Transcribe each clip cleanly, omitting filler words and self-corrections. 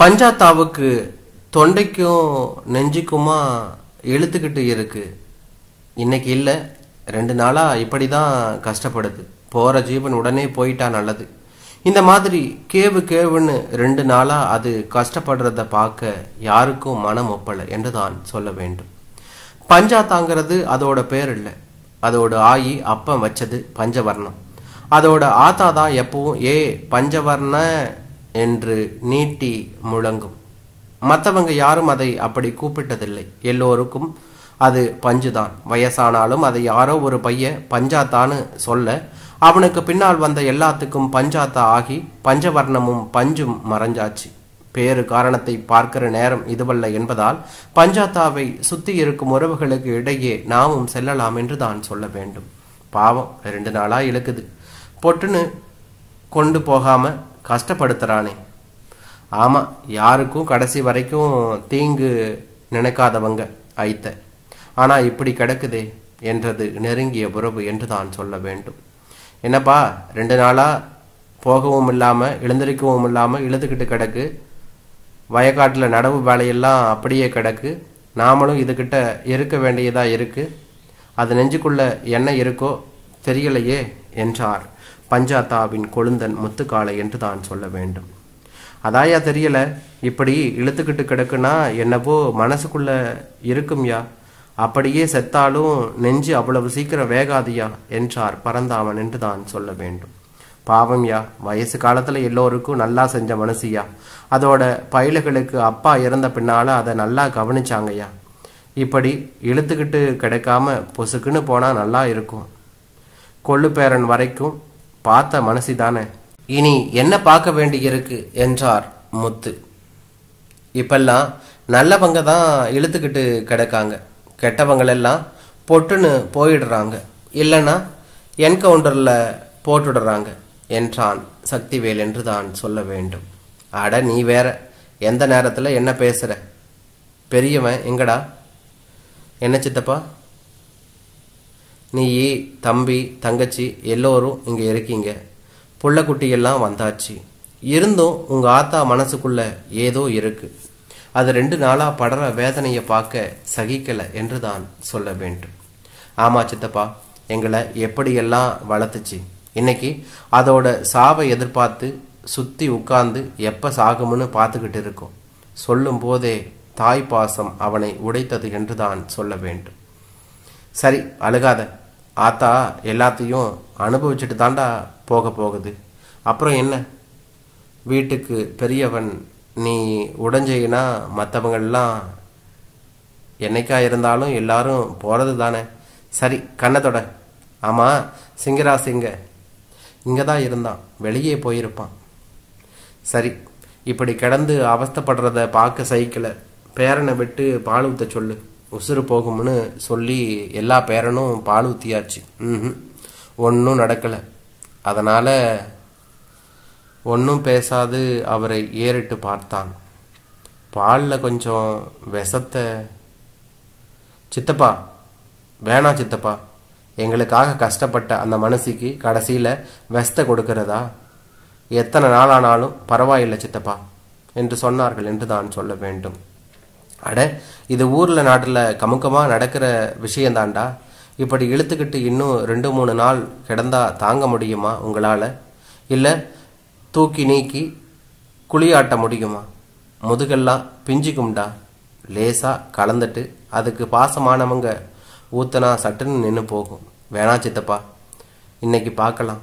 பஞ்சாத்தாவுக்கு தொண்டைக்கும் நெஞ்சுக்குமா இழுத்துக்கிட்டு இருக்கு. இன்னைக்கு இல்லை, 2 நாளா இப்படிதான் கஷ்டப்படுது. போற ஜீவன் உடனே போயிட்டா நல்லது. இந்த மாதிரி கேவுன்னு 2 நாளா அது கஷ்டப்படுறத பார்க்க யாருக்கும் மனம் ஒப்பலை என்று தான் சொல்ல வேண்டும். பஞ்சாத்தாங்கிறது அதோட பேர் இல்லை, அதோட ஆயி அப்பம் வச்சது பஞ்சவர்ணம். அதோட ஆத்தா தான் எப்பவும் பஞ்சவர்ண என்று நீட்டி முழங்கும். மற்றவங்க யாரும் அதை அப்படி கூப்பிட்டதில்லை. எல்லோருக்கும் அது பஞ்சுதான். வயசானாலும் அதை யாரோ ஒரு பையன் பஞ்சாத்தான்னு சொல்ல அவனுக்கு பின்னால் வந்த எல்லாத்துக்கும் பஞ்சாத்தா ஆகி பஞ்சவர்ணமும் பஞ்சும் மறைஞ்சாச்சு. பேரு காரணத்தை பார்க்கிற நேரம் இதுவல்ல என்பதால் பஞ்சாத்தாவை சுத்தி இருக்கும் உறவுகளுக்கு இடையே நாமும் செல்லலாம் என்று தான் சொல்ல வேண்டும். பாவம், 2 நாளா இழுக்குது. பொட்டுன்னு கொண்டு போகாம கஷ்டப்படுத்துறானே. ஆமா, யாருக்கும் கடைசி வரைக்கும் தீங்கு நினைக்காதவங்க ஐத்த. ஆனா இப்படி கிடக்குதே என்றது நெருங்கிய உறவு என்று தான் சொல்ல வேண்டும். என்னப்பா, 2 நாளா போகவும் இல்லாம எழுந்திருக்கவும் இல்லாம இழுத்துக்கிட்டு கிடக்கு. வயக்காட்டுல நடவு வேலையெல்லாம் அப்படியே கிடக்கு. நாமளும் இதுகிட்ட இருக்க வேண்டியதா இருக்கு. அது நெஞ்சுக்குள்ள என்ன இருக்கோ தெரியலையே என்றார் பஞ்சாத்தாவின் கொழுந்தன் முத்துக்காலை என்று தான் சொல்ல வேண்டும். அதாயா தெரியல, இப்படி இழுத்துக்கிட்டு கிடக்குன்னா என்னவோ மனசுக்குள்ள இருக்கும்யா. அப்படியே செத்தாலும் நெஞ்சு அவ்வளவு சீக்கிரம் வேகாதியா என்றார் பரந்தாமன் என்று தான் சொல்ல வேண்டும். பாவம்யா, வயசு காலத்துல எல்லோருக்கும் நல்லா செஞ்ச மனசியா. அதோட பயலுகளுக்கு அப்பா இறந்த பின்னால அதை நல்லா கவனிச்சாங்கய்யா. இப்படி இழுத்துக்கிட்டு கிடைக்காம பொசுக்குன்னு போனா நல்லா இருக்கும். கொள்ளு பேரன் வரைக்கும் பார்த்த மனசி தானே. இனி என்ன பார்க்க வேண்டி இருக்கு என்றார் முத்து. இப்பெல்லாம் நல்லவங்க தான் இழுத்துக்கிட்டு கிடக்காங்க, கெட்டவங்களெல்லாம் பொட்டுன்னு போயிடுறாங்க, இல்லைன்னா என்கவுண்டர்ல போட்டுடுறாங்க என்றான் சக்திவேல் என்று தான் சொல்ல வேண்டும். அட நீ வேற, எந்த நேரத்துல என்ன பேசுற? பெரியவன் எங்கடா? என்ன சித்தப்பா? நீ தம்பி தங்கச்சி எல்லோரும் இங்க இருக்கீங்க. புள்ளக்குட்டியெல்லாம் வந்தாச்சு. இருந்தும் உங்க ஆத்தா மனசுக்குள்ள ஏதோ இருக்கு. அது 2 நாளா படுற வேதனையை பார்க்க சகிக்கல என்று தான் சொல்ல வேண்டும். ஆமா சித்தப்பா, எங்களை எப்படியெல்லாம் வளர்த்துச்சு. இன்னைக்கு அதோட சாவை எதிர்பார்த்து சுத்தி உட்கார்ந்து எப்ப சாகும்னு பார்த்துக்கிட்டு இருக்கோம். சொல்லும் போதே தாய் பாசம் அவனை உடைத்தது என்று தான் சொல்ல வேண்டும். சரி, அழுகாத. ஆத்தா எல்லாத்தையும் அனுபவிச்சுட்டு தாண்டா போக போகுது. அப்புறம் என்ன? வீட்டுக்கு பெரியவன் நீ உடஞ்சைனா மற்றவங்கெல்லாம் என்னைக்கா இருந்தாலும் எல்லாரும் போறது தானே. சரி, கண்ணத்தோட. ஆமா, சிங்கராசிங்க இங்கதான் இருந்தான், வெளியே போயிருப்பான். சரி, இப்படி கிடந்து அவஸ்தப்படுறத பார்க்க சைக்கிள பேரனை விட்டு பால் ஊத்த சொல்லு, உசுறு போகும்னு சொல்லி எல்லா பேரனும் பால் ஊத்தியாச்சு. ஒன்றும் நடக்கல. அதனால ஒன்றும் பேசாது அவரை ஏறிட்டு பார்த்தான். பாலில் கொஞ்சம் விஷத்தை. சித்தப்பா வேணாம் சித்தப்பா, எங்களுக்காக கஷ்டப்பட்ட அந்த மனசுக்கு கடைசியில விஷத்தை கொடுக்கிறதா? எத்தனை நாளானாலும் பரவாயில்லை சித்தப்பா என்று சொன்னார்கள் என்று தான் சொல்ல வேண்டும். அட, இது ஊர்ல நாட்டுல கமுக்கமா நடக்கிற விஷயந்தாண்டா. இப்படி இழுத்துக்கிட்டு இன்னும் 2-3 நாள் கிடந்தா தாங்க முடியுமா உங்களால? இல்ல தூக்கி நீக்கி குளியாட்ட முடியுமா? முதுகெல்லாம் பிஞ்சிக்கும்டா. லேசா கலந்துட்டு அதுக்கு பாசமானவங்க ஊத்தனா சட்டுன்னு நின்று போகும். வேணா சித்தப்பா, இன்னைக்கு பார்க்கலாம்.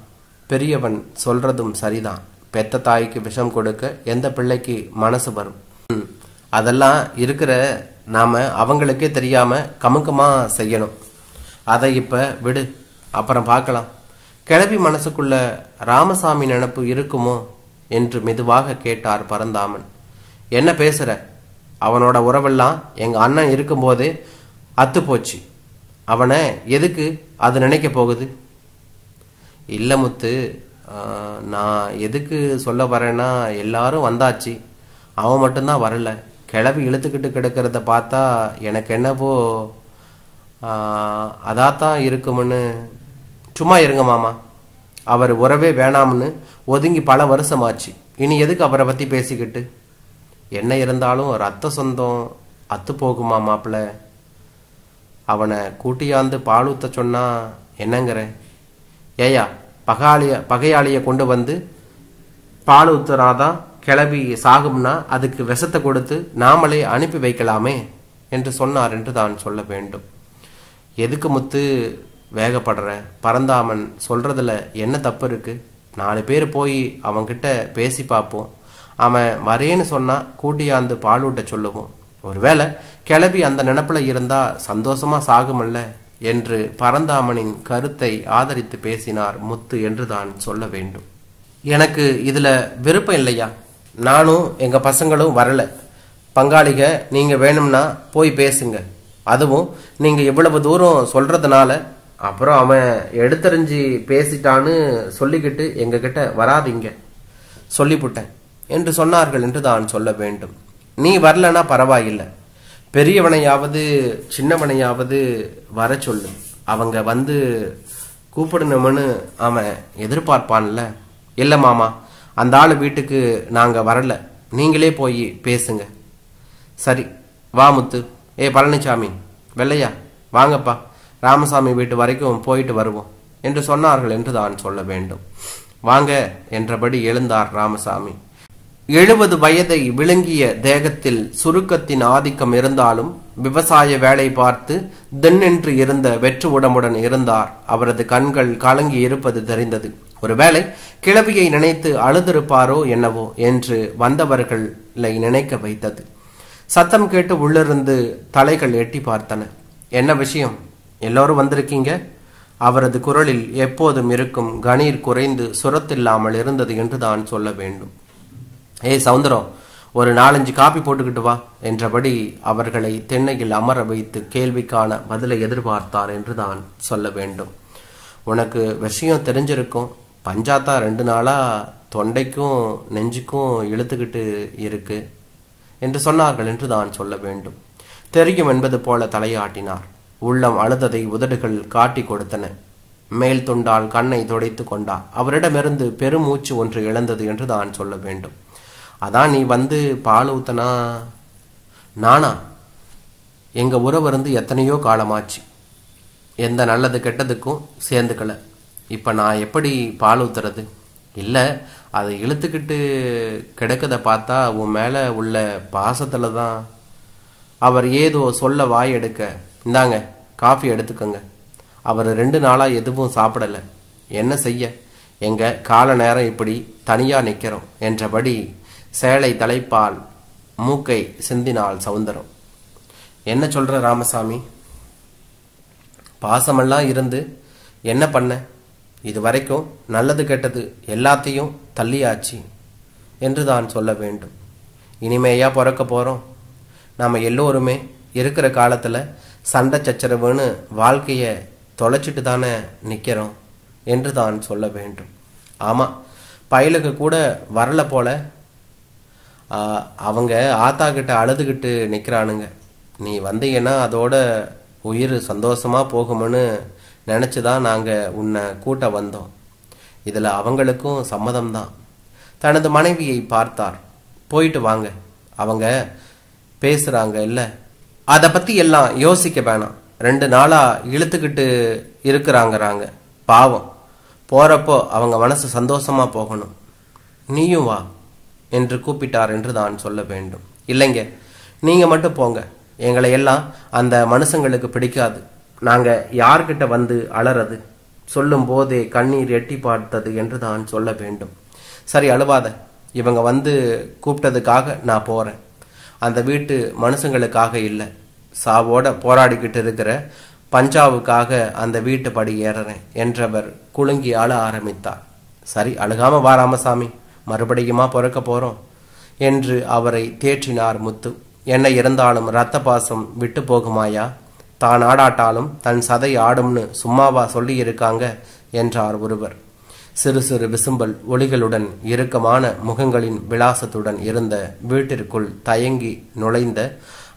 பெரியவன் சொல்றதும் சரிதான். பெத்த தாய்க்கு விஷம் கொடுக்க எந்த பிள்ளைக்கு மனசு வரும்? அதெல்லாம் இருக்கிற நாம அவங்களுக்கே தெரியாம கமுக்கமா செய்யணும். அதை இப்ப விடு, அப்புறம் பார்க்கலாம். கிளவி மனசுக்குள்ள ராமசாமி நினைப்பு இருக்குமோ என்று மெதுவாக கேட்டார் பரந்தாமன். என்ன பேசுற? அவனோட உறவெல்லாம் எங்க அண்ணன் இருக்கும்போதே அத்து போச்சு. அவனை எதுக்கு அது நினைக்க போகுது? இல்ல முத்து, நான் எதுக்கு சொல்ல வரேன்னா, எல்லாரும் வந்தாச்சு, அவன் மட்டும்தான் வரல. கிளவி இழுத்துக்கிட்டு கிடக்கிறத பார்த்தா எனக்கு என்னவோ அதாத்தான் இருக்கும்னு. சும்மா இருங்க மாமா, அவர் உறவே வேணாம்னு ஒதுங்கி பல வருஷமாச்சு. இனி எதுக்கு அவரை பத்தி பேசிக்கிட்டு? என்ன இருந்தாலும் ரத்த சொந்தம் அத்து போகுமா மாப்பிள்ள? அவனை கூட்டியாந்து பால் ஊத்த சொன்னா என்னங்கிற? ஏயா, பகையாளிய கொண்டு வந்து பால் ஊத்துறாதான் கிளவி சாகும்னா அதுக்கு விஷத்தை கொடுத்து நாமளே அனுப்பி வைக்கலாமே என்று சொன்னார் என்று தான் சொல்ல வேண்டும். எதுக்கு முத்து வேகப்படுற? பரந்தாமன் சொல்றதுல என்ன தப்பு இருக்கு? 4 பேர் போய் அவன்கிட்ட பேசி பார்ப்போம். அவன் வரேன்னு சொன்னா கூட்டியாந்து பாலூட்ட சொல்லுவோம். ஒருவேளை கிளவி அந்த நினப்புல இருந்தா சந்தோஷமா சாகுமல்ல என்று பரந்தாமனின் கருத்தை ஆதரித்து பேசினார் முத்து என்று தான் சொல்ல வேண்டும். எனக்கு இதுல விருப்பம் இல்லையா, நானும் எங்க பசங்களும் வரல. பங்காளிக, நீங்க வேணும்னா போய் பேசுங்க. அதுவும் நீங்க இவ்வளவு தூரம் சொல்றதுனால அப்புறம் அவன் எடுத்தறிஞ்சு பேசிட்டான்னு சொல்லிக்கிட்டு எங்க கிட்ட வராதிங்க, சொல்லிவிட்டேன் என்று சொன்னார்கள் என்று தான் சொல்ல வேண்டும். நீ வரலன்னா பரவாயில்லை, பெரியவனையாவது சின்னவனையாவது வர சொல்லு. அவங்க வந்து கூப்பிடணும்னு அவன் எதிர்பார்ப்பான்ல. இல்ல மாமா, அந்த ஆளு வீட்டுக்கு நாங்க வரல, நீங்களே போய் பேசுங்க. சரி வா முத்து. பழனிசாமி, வெள்ளையா, வாங்கப்பா, ராமசாமி வீட்டு வரைக்கும் போயிட்டு வருவோம் என்று சொன்னார்கள் என்று தான் சொல்ல வேண்டும். வாங்க என்றபடி எழுந்தார் ராமசாமி. 70 வயதை விழுங்கிய தேகத்தில் சுருக்கத்தின் ஆதிக்கம் இருந்தாலும் விவசாய வேலை பார்த்து தின்னென்று இருந்த வெற்று உடம்புடன் இருந்தார். அவரது கண்கள் கலங்கி இருப்பது தெரிந்தது. ஒருவேளை கிழவியை நினைத்து அழுதிருப்பாரோ என்னவோ என்று வந்தவர்களை நினைக்க வைத்தது. சத்தம் கேட்டு உள்ளிருந்து தலைகள் எட்டி பார்த்தன. என்ன விஷயம், எல்லோரும் வந்திருக்கீங்க? அவரது குரலில் எப்போதும் இருக்கும் கணீர் குறைந்து சுரத்தில்லாமல் இருந்தது என்று தான் சொல்ல வேண்டும். சவுந்தரம், ஒரு 4-5 காப்பி போட்டுக்கிட்டு வா என்றபடி அவர்களை திண்ணையில் அமர வைத்து கேள்விக்கான பதிலை எதிர்பார்த்தார் என்று தான் சொல்ல வேண்டும். உனக்கு விஷயம் தெரிஞ்சிருக்கும், பஞ்சாத்தா 2 நாளா தொண்டைக்கும் நெஞ்சுக்கும் இழுத்துக்கிட்டு இருக்கு என்று சொன்னார்கள் என்று தான் சொல்ல வேண்டும். தெரியும் என்பது போல தலையாட்டினார். உள்ளம் அழுததை உதடுகள் காட்டி கொடுத்தன. மேல் துண்டால் கண்ணை துடைத்து கொண்டார். அவரிடமிருந்து பெருமூச்சு ஒன்று இழந்தது என்று தான் சொல்ல வேண்டும். அதான் நீ வந்து பால் ஊத்தனா? நானா? எங்க உறவு இருந்து எத்தனையோ காலமாச்சு, எந்த நல்லது கெட்டதுக்கும் சேர்ந்துக்கல. இப்ப நான் எப்படி பால் ஊத்துறது? இல்ல, அதை இழுத்துக்கிட்டு கிடக்கத பார்த்தா உன் மேல உள்ள பாசத்துல தான். அவர் ஏதோ சொல்ல வாய் எடுக்க, இந்தாங்க காஃபி எடுத்துக்கங்க. அவர் 2 நாளா எதுவும் சாப்பிடல. என்ன செய்ய, எங்க கால நேரம் இப்படி தனியா நிக்கிறோம் என்றபடி சேலை தலைப்பால் மூக்கை சிந்தினாள் சவுந்தரம். என்ன சொல்ற ராமசாமி? பாசமெல்லாம் இருந்து என்ன பண்ண? இது வரைக்கும் நல்லது கெட்டது எல்லாத்தையும் தள்ளியாச்சு என்று தான் சொல்ல வேண்டும். இனிமேயா பிறக்க போறோம்? நாம எல்லோருமே இருக்கிற காலத்துல சண்டை சச்சரவுன்னு வாழ்க்கைய தொலைச்சிட்டு தானே நிக்கிறோம் என்று தான் சொல்ல வேண்டும். ஆமா, பயலுக்கு கூட வரல போல. அவங்க ஆத்தா கிட்ட அழுதுகிட்டு நிக்கிறானுங்க. நீ வந்தீங்கன்னா அதோட உயிர் சந்தோஷமா போகும்னு நினைச்சுதான் நாங்க உன்னை கூட்ட வந்தோம். இதுல அவங்களுக்கும் சம்மதம்தான். தனது மனைவியை பார்த்தார். போயிட்டு வாங்க, அவங்க பேசுறாங்க இல்ல, அதை பத்தி எல்லாம் யோசிக்க வேணாம். 2 நாளா இழுத்துக்கிட்டு இருக்கிறாங்கிறாங்க. பாவம், போறப்போ அவங்க மனசு சந்தோஷமா போகணும். நீயும் வா என்று கூப்பிட்டார் என்று தான் சொல்ல வேண்டும். இல்லைங்க, நீங்க மட்டும் போங்க, எங்களை எல்லாம் அந்த மனுஷங்களுக்கு பிடிக்காது. நாங்க யார்கிட்ட வந்து அலறது? சொல்லும் போதே கண்ணீர் எட்டி பார்த்தது என்று தான் சொல்ல வேண்டும். சரி அழுவாத, இவங்க வந்து கூப்பிட்டதுக்காக நான் போறேன். அந்த வீட்டு மனுஷங்களுக்காக இல்லை, சாவோட போராடிக்கிட்டு இருக்கிற பஞ்சாவுக்காக அந்த வீட்டு படி ஏறறேன் என்றவர் குலுங்கி அழ ஆரம்பித்தார். சரி அழுகாம வா ராமசாமி, மறுபடியுமா பிறக்க போறோம் என்று அவரை தேற்றினார் முத்து. என்ன இருந்தாலும் இரத்த பாசம் விட்டு போகுமாயா? தான் ஆடாட்டாலும் தன் சதை ஆடும்னு சும்மாவா சொல்லி இருக்காங்க என்றார் ஒருவர். சிறு சிறு விசும்பல் ஒளிகளுடன் இறுக்கமான முகங்களின் விலாசத்துடன் இருந்த வீட்டிற்குள் தயங்கி நுழைந்த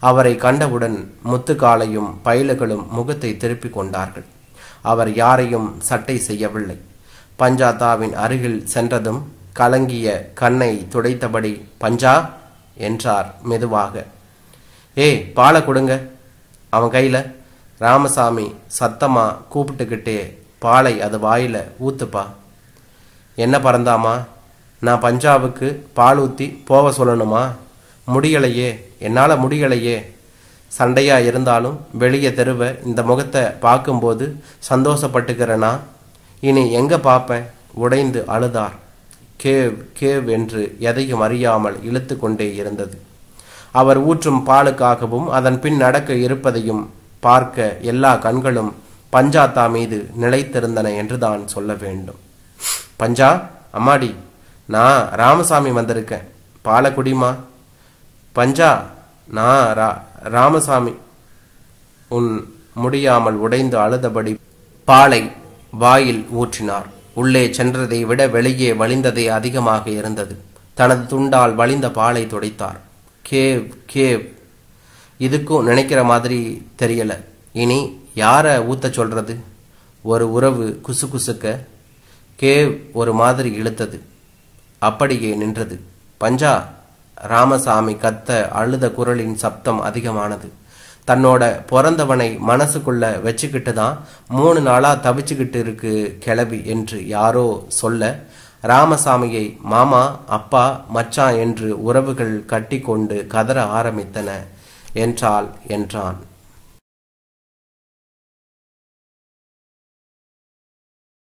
அவரை கண்டவுடன் முத்துக்காலையும் பயலுகளும் முகத்தை திருப்பிக் கொண்டார்கள். அவர் யாரையும் சட்டை செய்யவில்லை. பஞ்சாத்தாவின் அருகில் சென்றதும் கலங்கிய கண்ணை துடைத்தபடி, பஞ்சா என்றார் மெதுவாக. ஏய், பாலை கொடுங்க. அவன் கையில. ராமசாமி சத்தமா கூப்பிட்டுக்கிட்டே, பாலை அது வாயில ஊத்துப்பா. என்ன பறந்தாமா, நான் பஞ்சாபுக்கு பால் ஊற்றி போக சொல்லணுமா? முடியலையே, என்னால் முடியலையே. சண்டையா இருந்தாலும் வெளியே தெருவை இந்த முகத்தை பார்க்கும்போது சந்தோஷப்பட்டுக்கிறேனா? இனி எங்க பார்ப்பேன்? உடைந்து அழுதார். கேவ் கேவ் என்று எதையும் அறியாமல் இழுத்து கொண்டே இருந்தது. அவர் ஊற்றும் பாலுக்காகவும் அதன் பின் நடக்க இருப்பதையும் பார்க்க எல்லா கண்களும் பஞ்சாத்தா மீது நிலைத்திருந்தன என்றுதான் சொல்ல வேண்டும். பஞ்சா, அம்மாடி, நான் ராமசாமி வந்திருக்கேன், பாலை குடிமா. பஞ்சா, நான் ராமசாமி. உன் முடியாமல் உடைந்து அழுதபடி பாலை வாயில் ஊற்றினார். உள்ளே சென்றதை விட வெளியே வழிந்ததே அதிகமாக இருந்தது. தனது துண்டால் வழிந்த பாலை துடைத்தார். Cave cave. இதுக்கும் நினைக்கிற மாதிரி தெரியல. இனி யார ஊத்த சொல்றது? ஒரு உறவு குசுகுசுக்க. கேவ் ஒரு மாதிரி இழுத்தது. அப்படியே நின்றது. பஞ்சா, ராமசாமி கத்த அழுத குரலின் சப்தம் அதிகமானது. தன்னோட பிறந்தவனை மனசுக்குள்ள வச்சுக்கிட்டு தான் 3 நாளா தவிச்சுக்கிட்டு இருக்கு கிளவி என்று யாரோ சொல்ல, ராமசாமியை மாமா, அப்பா, மச்சான் என்று உறவுகள் கட்டி கொண்டு கதற ஆரம்பித்தன. என்றான்.